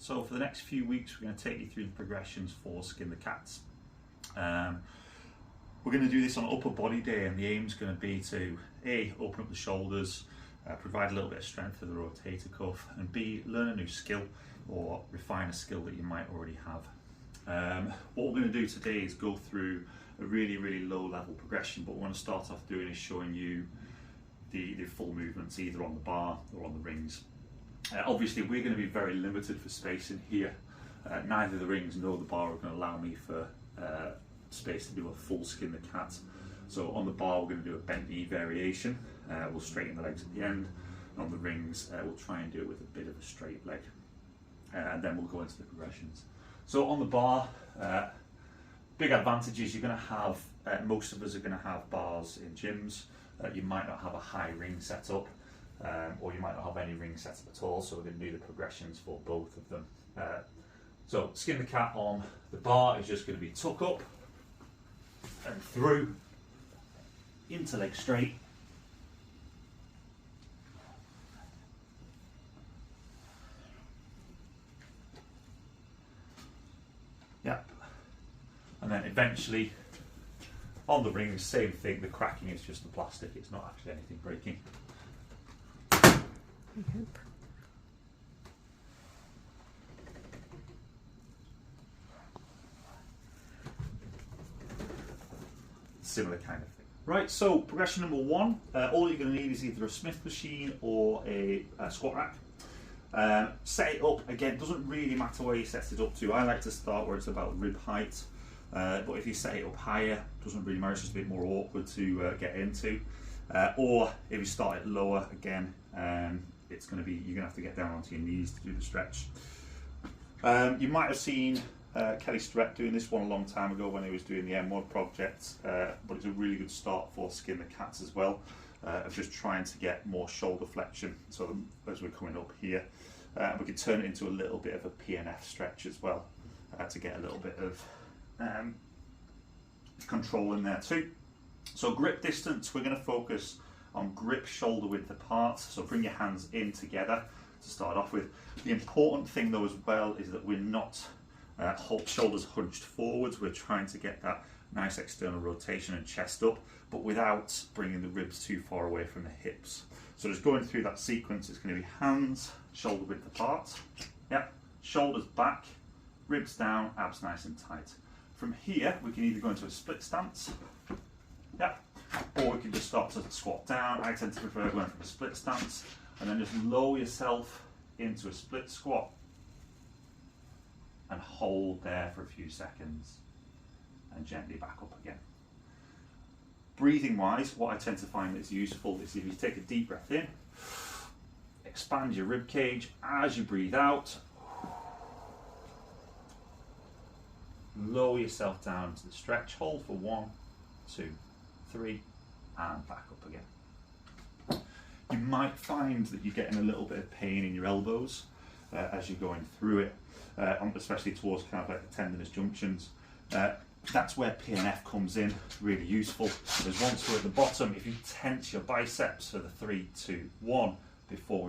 So for the next few weeks, we're going to take you through the progressions for Skin the Cats. We're going to do this on upper body day, and the aim is going to be to A, open up the shoulders, provide a little bit of strength for the rotator cuff, and B, learn a new skill or refine a skill that you might already have. What we're going to do today is go through a really low level progression, but what we're going to start off doing is showing you the full movements either on the bar or on the rings. Obviously we're going to be very limited for space in here. Neither the rings nor the bar are going to allow me for space to do a full Skin the Cat. So on the bar we're going to do a bent knee variation. We'll straighten the legs at the end. On the rings we'll try and do it with a bit of a straight leg. And then we'll go into the progressions. So on the bar, big advantage is you're going to have, most of us are going to have bars in gyms. You might not have a high ring setup, or you might not have any ring setup at all, so we're going to do the progressions for both of them. So Skin the Cat on the bar is just going to be tuck up and through, into leg straight, and then eventually on the rings, same thing, the cracking is just the plastic, it's not actually anything breaking. Similar kind of thing. Right, so progression number one, all you're going to need is either a Smith machine or a squat rack. Set it up, again, doesn't really matter where you set it up to. I like to start where it's about rib height, but if you set it up higher, doesn't really matter, it's just a bit more awkward to get into. Or if you start it lower, again, it's going to be, you're going to have to get down onto your knees to do the stretch. You might have seen Kelly Starrett doing this one a long time ago when he was doing the M1 project, but it's a really good start for Skin the Cats as well, of just trying to get more shoulder flexion. So as we're coming up here, we can turn it into a little bit of a PNF stretch as well, to get a little bit of control in there too. So grip distance, we're going to focus on grip shoulder width apart, so bring your hands in together to start off with. The important thing though as well is that we're not shoulders hunched forwards, we're trying to get that nice external rotation and chest up, but without bringing the ribs too far away from the hips. So just going through that sequence, it's going to be hands shoulder width apart, shoulders back, ribs down, abs nice and tight. From here we can either go into a split stance, or we can just start to squat down. I tend to prefer going from a split stance and then just lower yourself into a split squat and hold there for a few seconds and gently back up again. Breathing wise, what I tend to find is useful is if you take a deep breath in, expand your rib cage as you breathe out, lower yourself down to the stretch, hold for 1, 2, 3 and back up again. You might find that you're getting a little bit of pain in your elbows as you're going through it, especially towards kind of like the tendinous junctions. That's where PNF comes in, really useful. Because once we're at the bottom, if you tense your biceps for the 3, 2, 1 before